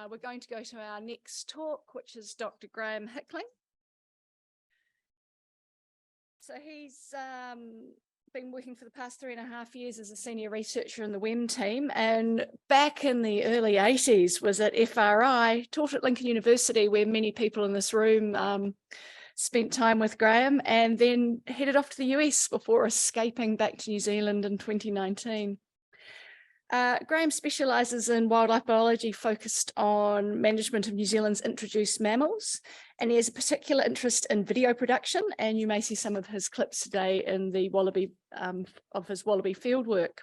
we're going to go to our next talk, which is Dr. Graham Hickling. So he's been working for the past 3.5 years as a senior researcher in the WEM team, and back in the early 80s was at FRI, taught at Lincoln University, where many people in this room spent time with Graham, and then headed off to the US before escaping back to New Zealand in 2019. Graham specialises in wildlife biology focused on management of New Zealand's introduced mammals, and he has a particular interest in video production, and you may see some of his clips today in the wallaby of his wallaby fieldwork.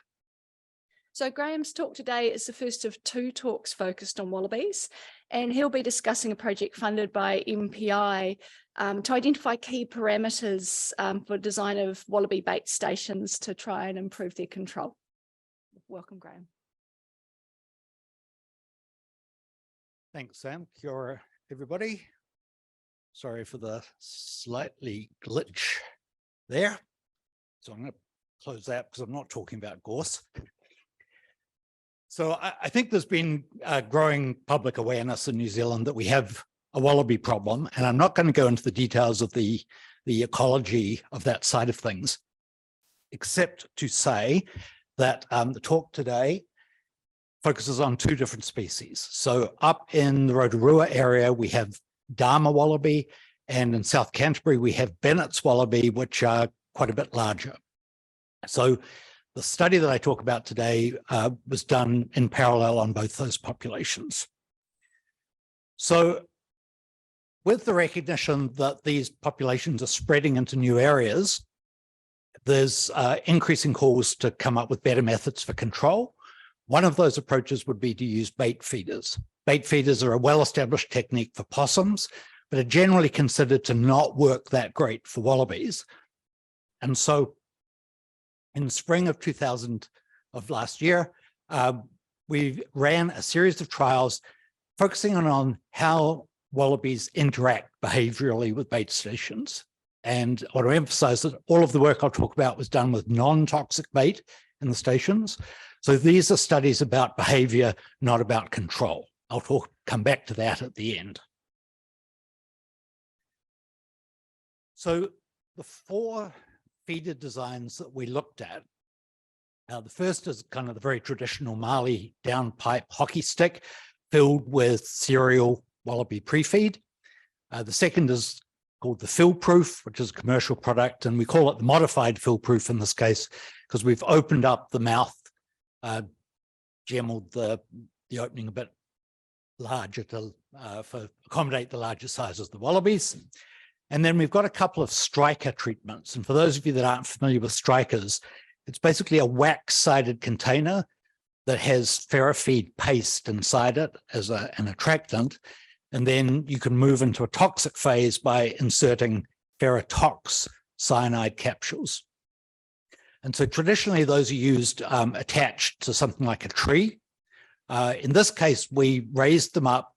So Graham's talk today is the first of 2 talks focused on wallabies, and he'll be discussing a project funded by MPI to identify key parameters for design of wallaby bait stations to try and improve their control. Welcome, Graham. Thanks, Sam. Kia ora, everybody. Sorry for the slightly glitch there. So I'm going to close that because I'm not talking about gorse. So I think there's been a growing public awareness in New Zealand that we have a wallaby problem, and I'm not going to go into the details of the ecology of that side of things, except to say that the talk today focuses on 2 different species. So up in the Rotorua area, we have dama wallaby, and in South Canterbury, we have Bennett's wallaby, which are quite a bit larger. So the study that I talk about today was done in parallel on both those populations. So with the recognition that these populations are spreading into new areas, there's increasing calls to come up with better methods for control. One of those approaches would be to use bait feeders. Bait feeders are a well-established technique for possums, but are generally considered to not work that great for wallabies. And so in spring of 2000 of last year, we ran a series of trials focusing on how wallabies interact behaviorally with bait stations. And I want to emphasize that all of the work I'll talk about was done with non-toxic bait in the stations. So these are studies about behavior, not about control. I'll come back to that at the end. So the 4 feeder designs that we looked at, the first is kind of the very traditional Marley downpipe hockey stick filled with cereal wallaby pre-feed. The second is called the Philproof, which is a commercial product, and we call it the modified Philproof in this case because we've opened up the mouth, gemmeled the opening a bit larger to accommodate the larger sizes of the wallabies. And then we've got a couple of striker treatments. And for those of you that aren't familiar with strikers, it's basically a wax-sided container that has ferrofeed paste inside it as an attractant. And then you can move into a toxic phase by inserting ferrotox cyanide capsules. And so traditionally those are used attached to something like a tree. In this case, we raised them up,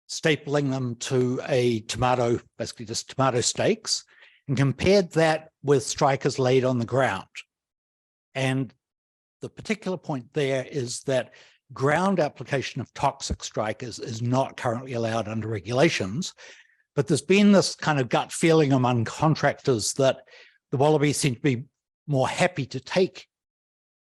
stapling them to a tomato, basically just tomato stakes, and compared that with strikers laid on the ground. And the particular point there is that ground application of toxic strikers is not currently allowed under regulations, but there's been this kind of gut feeling among contractors that the wallabies seem to be more happy to take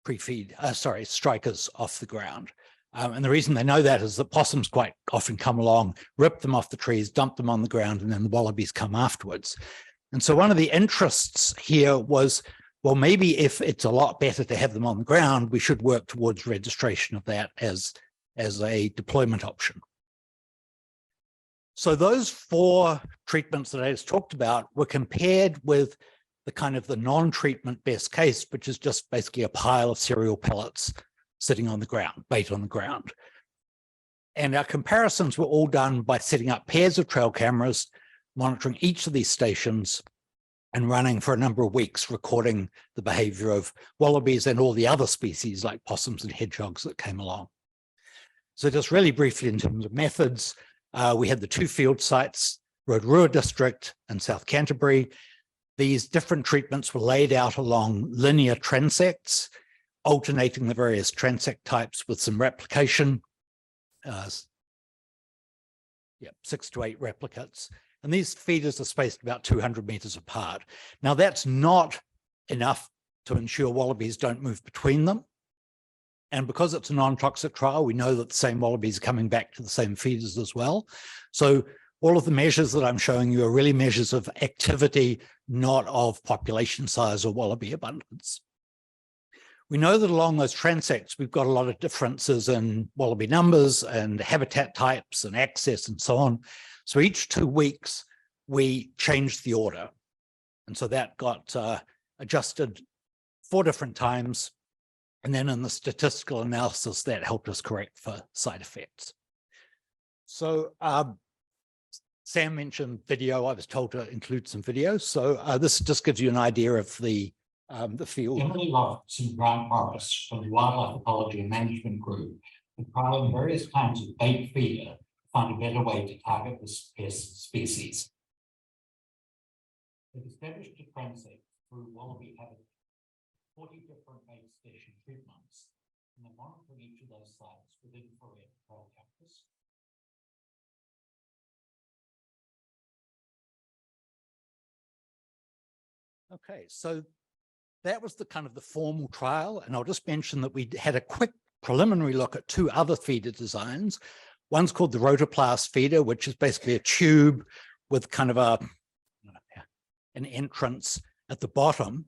strikers off the ground. And the reason they know that is that possums quite often come along, rip them off the trees, dump them on the ground, and then the wallabies come afterwards. And so one of the interests here was, well, maybe if it's a lot better to have them on the ground, we should work towards registration of that as a deployment option. So those 4 treatments that I just talked about were compared with the kind of the non-treatment best case, which is just basically a pile of cereal pellets sitting on the ground, bait on the ground. And our comparisons were all done by setting up pairs of trail cameras, monitoring each of these stations, and running for a number of weeks, recording the behavior of wallabies and all the other species like possums and hedgehogs that came along. So just really briefly in terms of methods, we had the 2 field sites, Rotorua district and South Canterbury. These different treatments were laid out along linear transects, alternating the various transect types with some replication. 6 to 8 replicates. And these feeders are spaced about 200 meters apart. Now that's not enough to ensure wallabies don't move between them. And because it's a non-toxic trial, we know that the same wallabies are coming back to the same feeders as well. So all of the measures that I'm showing you are really measures of activity, not of population size or wallaby abundance. We know that along those transects, we've got a lot of differences in wallaby numbers and habitat types and access and so on. So each 2 weeks, we changed the order. And so that got adjusted 4 different times. And then in the statistical analysis, that helped us correct for side effects. So Sam mentioned video. I was told to include some video. So this just gives you an idea of the field. Emily Lawrence and Grant Morris from the Wildlife Ecology and Management Group are trialling various kinds of bait feeder to find a better way to target this pest species. They've established a transect through wallaby habitat, 40 different bait station treatments, and they're monitoring each of those sites with infrared control cameras. Okay, so that was the kind of the formal trial. And I'll just mention that we had a quick preliminary look at 2 other feeder designs. One's called the Rotorua feeder, which is basically a tube with kind of an entrance at the bottom,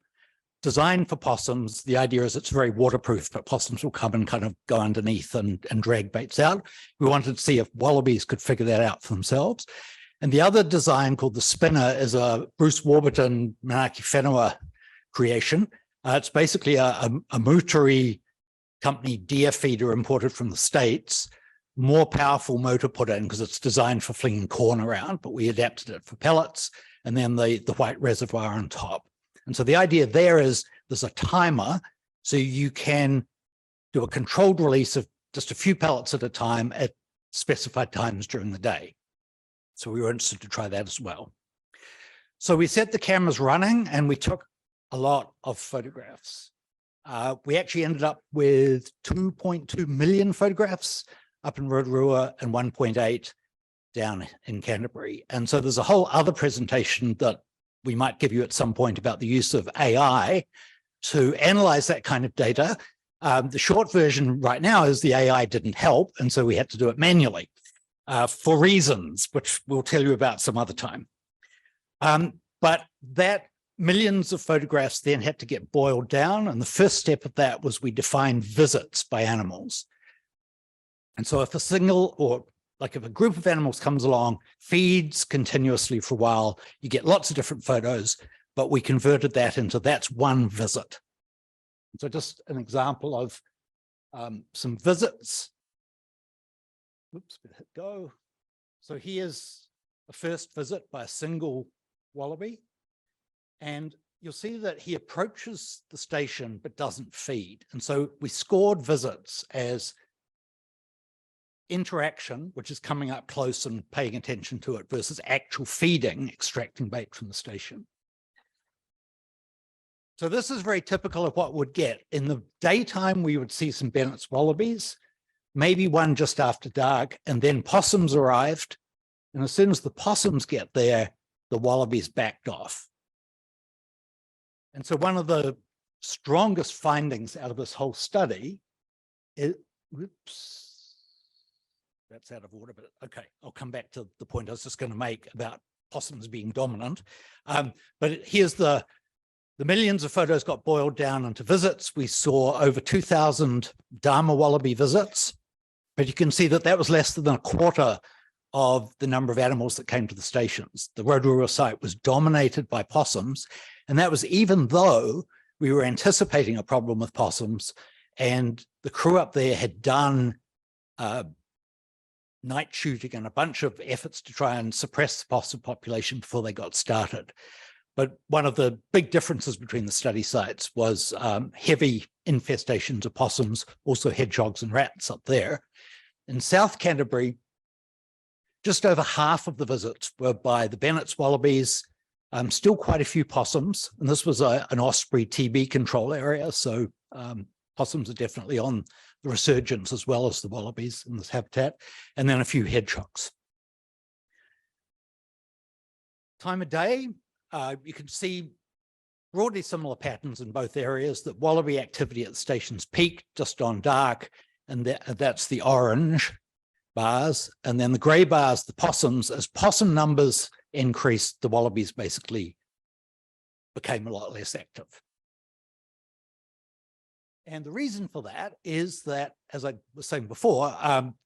designed for possums. The idea is it's very waterproof, but possums will come and kind of go underneath and drag baits out. We wanted to see if wallabies could figure that out for themselves. And the other design, called the spinner, is a Bruce Warburton Manaaki Whenua creation. It's basically a Muteri company deer feeder imported from the States, more powerful motor put in because it's designed for flinging corn around, but we adapted it for pellets, and then the white reservoir on top. And so the idea there is there's a timer, so you can do a controlled release of just a few pellets at a time at specified times during the day. So we were interested to try that as well. So we set the cameras running and we took a lot of photographs. We actually ended up with 2.2 million photographs up in Rotorua and 1.8 down in Canterbury. And so there's a whole other presentation that we might give you at some point about the use of AI to analyze that kind of data. The short version right now is the AI didn't help, and so we had to do it manually for reasons, which we'll tell you about some other time. But that millions of photographs then had to get boiled down, and the first step of that was we defined visits by animals. And so if a single, or like if a group of animals comes along, feeds continuously for a while, you get lots of different photos, but we converted that into that's one visit. So just an example of some visits. Oops, hit go. So here's a first visit by a single wallaby. And you'll see that he approaches the station but doesn't feed. And so we scored visits as interaction, which is coming up close and paying attention to it, versus actual feeding, extracting bait from the station. So this is very typical of what we'd get. In the daytime, we would see some Bennett's wallabies, maybe one just after dark, and then possums arrived. And as soon as the possums get there, the wallabies backed off. And so one of the strongest findings out of this whole study is, whoops, that's out of order, but okay, I'll come back to the point I was just going to make about possums being dominant. But here's the millions of photos got boiled down into visits. We saw over 2,000 dama wallaby visits, but you can see that that was less than a quarter of the number of animals that came to the stations. The Rotorua site was dominated by possums, and that was even though we were anticipating a problem with possums, and the crew up there had done night shooting and a bunch of efforts to try and suppress the possum population before they got started. But one of the big differences between the study sites was heavy infestations of possums, also hedgehogs and rats up there. In South Canterbury, just over half of the visits were by the Bennett's wallabies, still quite a few possums, and this was an osprey TB control area, so possums are definitely on the resurgence as well as the wallabies in this habitat, and then a few hedgehogs. Time of day, you can see broadly similar patterns in both areas, that wallaby activity at the stations peaked just on dark, and that's the orange bars, and then the grey bars, the possums. As possum numbers increased, the wallabies basically became a lot less active. And the reason for that is that, as I was saying before,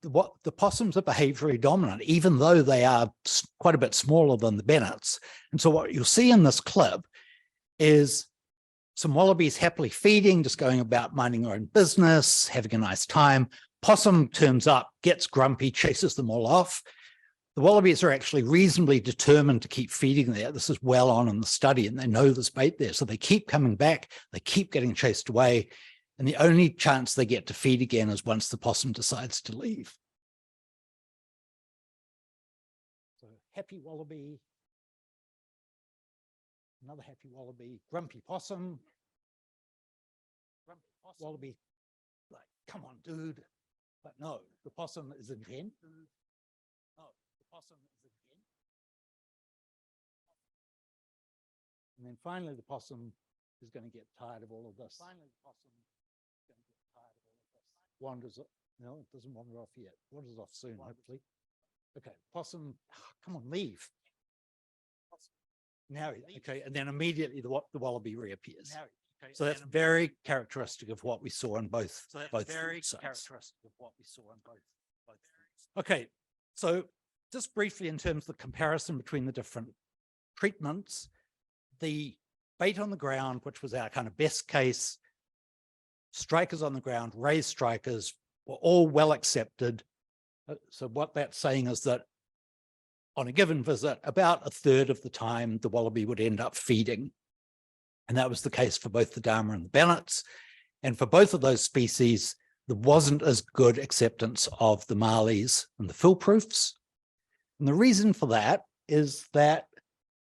the possums are behaviourally dominant, even though they are quite a bit smaller than the Bennets. And so what you'll see in this clip is some wallabies happily feeding, just going about minding their own business, having a nice time. Possum turns up, gets grumpy, chases them all off. The wallabies are actually reasonably determined to keep feeding there. This is well on in the study, and they know there's bait there. So they keep coming back, they keep getting chased away. And the only chance they get to feed again is once the possum decides to leave. So happy wallaby, another happy wallaby, grumpy possum. Grumpy possum. Wallaby, like, come on, dude. But no, the possum is intent. No, the possum is intent. And then finally, the possum is going to get tired of all of this. Finally, the possum is going to get tired of all of this. Wanders, no, it doesn't wander off yet. Wanders off soon, hopefully. Okay, possum, come on, leave. Now, okay, and then immediately the wallaby reappears. Okay, so that's very characteristic of what we saw in both. So that's very characteristic of what we saw in both. Okay, so just briefly in terms of the comparison between the different treatments, the bait on the ground, which was our kind of best case, strikers on the ground, raised strikers, were all well accepted. So what that's saying is that on a given visit, about a third of the time, the wallaby would end up feeding. And that was the case for both the dama and the Bennets. And for both of those species, there wasn't as good acceptance of the Marleys and the Philproofs. And the reason for that is that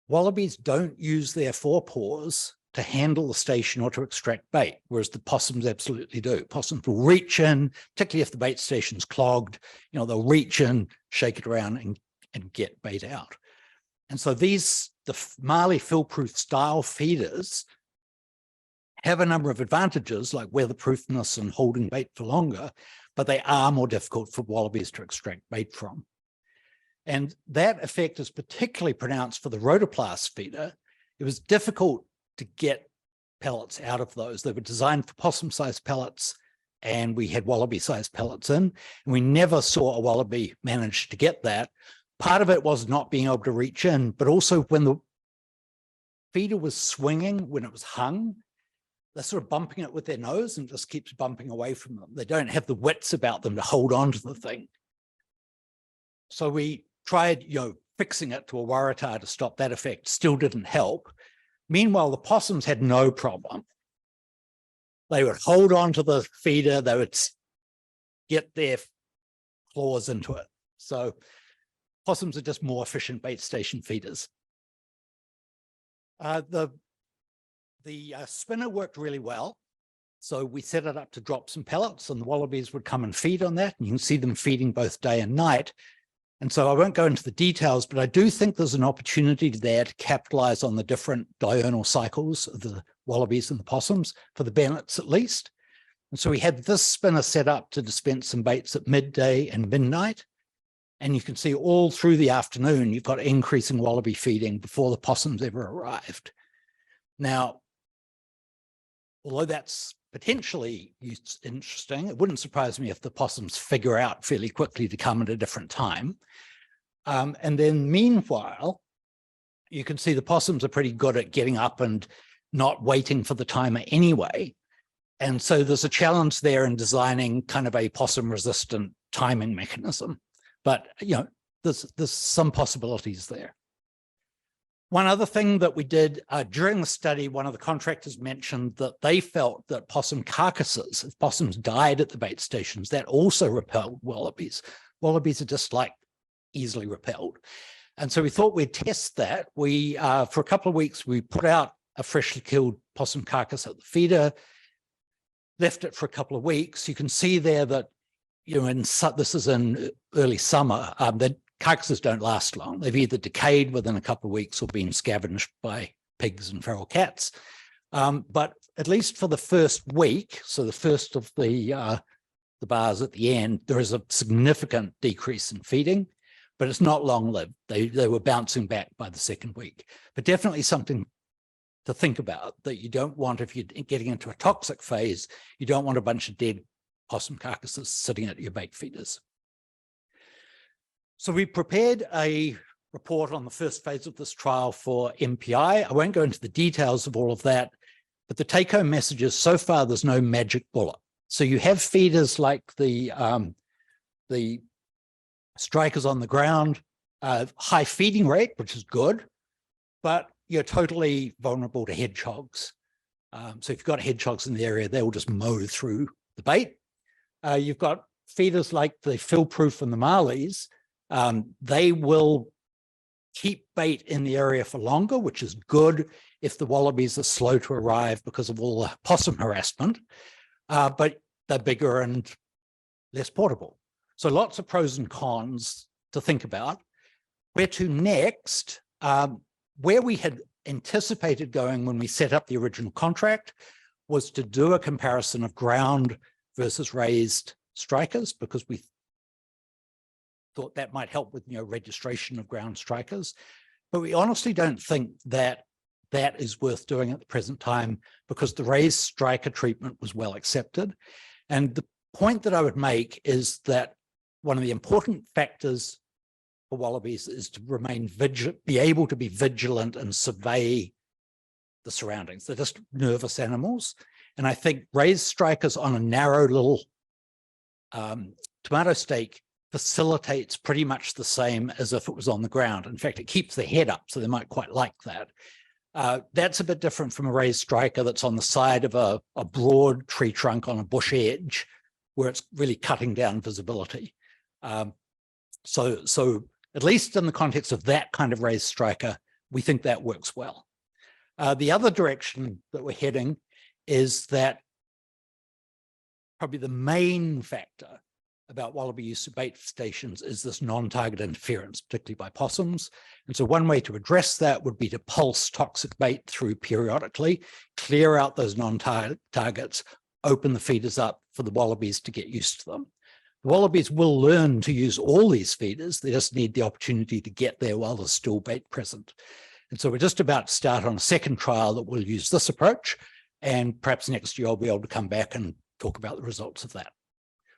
wallabies don't use their forepaws to handle the station or to extract bait, whereas the possums absolutely do. Possums will reach in, particularly if the bait station's clogged, they'll reach in, shake it around and get bait out. And so the Marley Philproof style feeders have a number of advantages like weatherproofness and holding bait for longer, but they are more difficult for wallabies to extract bait from. And that effect is particularly pronounced for the rotoplast feeder. It was difficult to get pellets out of those. They were designed for possum-sized pellets, and we had wallaby-sized pellets in, and we never saw a wallaby manage to get that. Part of it was not being able to reach in, but also when the feeder was swinging, when it was hung, they're sort of bumping it with their nose and just keeps bumping away from them. They don't have the wits about them to hold on to the thing. So we tried, fixing it to a waratah to stop that effect, still didn't help. Meanwhile, the possums had no problem. They would hold on to the feeder, they would get their claws into it. So possums are just more efficient bait station feeders. The spinner worked really well. So we set it up to drop some pellets and the wallabies would come and feed on that. And you can see them feeding both day and night. And so I won't go into the details, but I do think there's an opportunity there to capitalize on the different diurnal cycles of the wallabies and the possums, for the Bennets at least. And so we had this spinner set up to dispense some baits at midday and midnight. And you can see all through the afternoon, you've got increasing wallaby feeding before the possums ever arrived. Now, although that's potentially interesting, it wouldn't surprise me if the possums figure out fairly quickly to come at a different time. And then meanwhile, you can see the possums are pretty good at getting up and not waiting for the timer anyway. And so there's a challenge there in designing kind of a possum-resistant timing mechanism. But, there's some possibilities there. One other thing that we did during the study, one of the contractors mentioned that they felt that possum carcasses, if possums died at the bait stations, that also repelled wallabies. Wallabies are just easily repelled. And so we thought we'd test that. We, for a couple of weeks, we put out a freshly killed possum carcass at the feeder, left it for a couple of weeks. You can see there that, this is in early summer, that carcasses don't last long. They've either decayed within a couple of weeks or been scavenged by pigs and feral cats. But at least for the first week, so the first of the bars at the end, there is a significant decrease in feeding, but it's not long-lived. They were bouncing back by the second week. But definitely something to think about, that you don't want, if you're getting into a toxic phase, you don't want a bunch of dead possum carcasses sitting at your bait feeders. So we prepared a report on the first phase of this trial for MPI. I won't go into the details of all of that, but the take-home message is, so far there's no magic bullet. So you have feeders like the strikers on the ground, high feeding rate, which is good, but you're totally vulnerable to hedgehogs. So if you've got hedgehogs in the area, they will just mow through the bait. You've got feeders like the Philproof and the Marleys. They will keep bait in the area for longer, which is good if the wallabies are slow to arrive because of all the possum harassment, but they're bigger and less portable. So lots of pros and cons to think about. Where to next? Where we had anticipated going when we set up the original contract was to do a comparison of ground versus raised strikers, because we thought that might help with, registration of ground strikers. But we honestly don't think that that is worth doing at the present time, because the raised striker treatment was well accepted. And the point that I would make is that one of the important factors for wallabies is to remain vigilant, be able to be vigilant and survey the surroundings. They're just nervous animals. And I think raised strikers on a narrow little tomato stake facilitates pretty much the same as if it was on the ground. In fact, it keeps the head up, so they might quite like that. That's a bit different from a raised striker that's on the side of a broad tree trunk on a bush edge, where it's really cutting down visibility. So at least in the context of that kind of raised striker, we think that works well. The other direction that we're heading is that probably the main factor about wallaby use of bait stations is this non-target interference, particularly by possums. And so one way to address that would be to pulse toxic bait through periodically, clear out those non-targets, open the feeders up for the wallabies to get used to them. The wallabies will learn to use all these feeders. They just need the opportunity to get there while there's still bait present. And so we're just about to start on a second trial that will use this approach. And perhaps next year I'll be able to come back and talk about the results of that.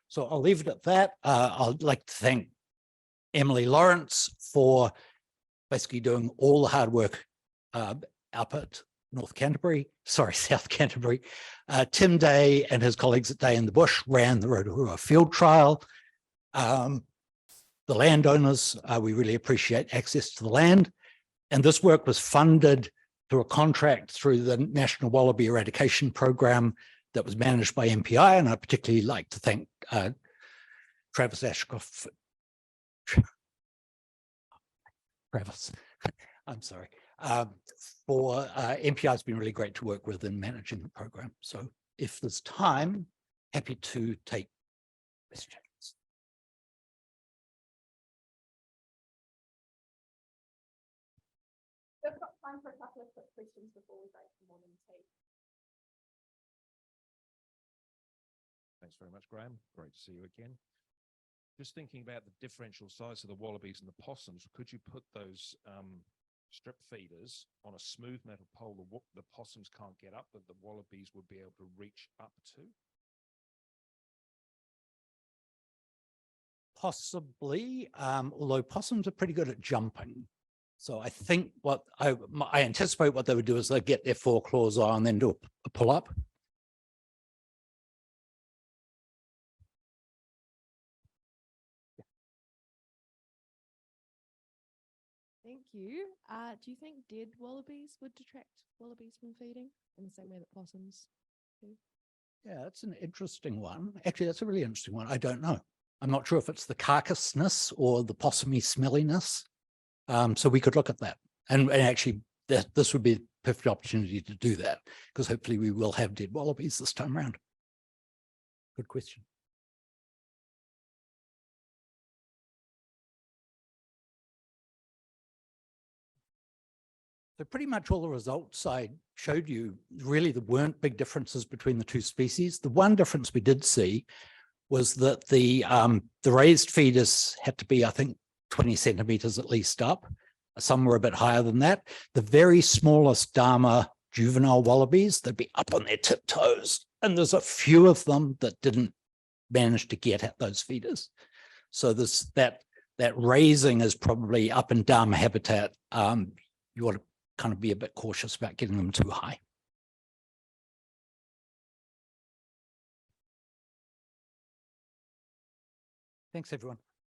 So I'll leave it at that. I'd like to thank Emily Lawrence for basically doing all the hard work up at South Canterbury. Tim Day and his colleagues at Day in the Bush ran the Rotorua field trial. The landowners, we really appreciate access to the land. And this work was funded through a contract through the National Wallaby Eradication Program that was managed by MPI. And I'd particularly like to thank Travis Ashcroft. Travis, I'm sorry. For MPI has been really great to work with in managing the program. So if there's time, happy to take questions. We've got time for a couple of quick questions before we break for morning tea. Thanks very much, Graham. Great to see you again. Just thinking about the differential size of the wallabies and the possums, could you put those strip feeders on a smooth metal pole the possums can't get up, that the wallabies would be able to reach up to? Possibly, although possums are pretty good at jumping. So I think what I anticipate what they would do is they get their foreclaws on and then do a pull up. Thank you. Do you think dead wallabies would detract wallabies from feeding in the same way that possums do? Yeah, that's an interesting one. Actually, that's a really interesting one. I don't know. I'm not sure if it's the carcassness or the possumy smelliness. So we could look at that. And actually, this would be a perfect opportunity to do that, because hopefully we will have dead wallabies this time around. Good question. So pretty much all the results I showed you, really there weren't big differences between the two species. The one difference we did see was that the raised feeders had to be, I think, 20 centimeters at least up. Some were a bit higher than that. The very smallest dama juvenile wallabies, they'd be up on their tiptoes. And there's a few of them that didn't manage to get at those feeders. So that raising is probably up in dama habitat. You ought to kind of be a bit cautious about getting them too high. Thanks, everyone.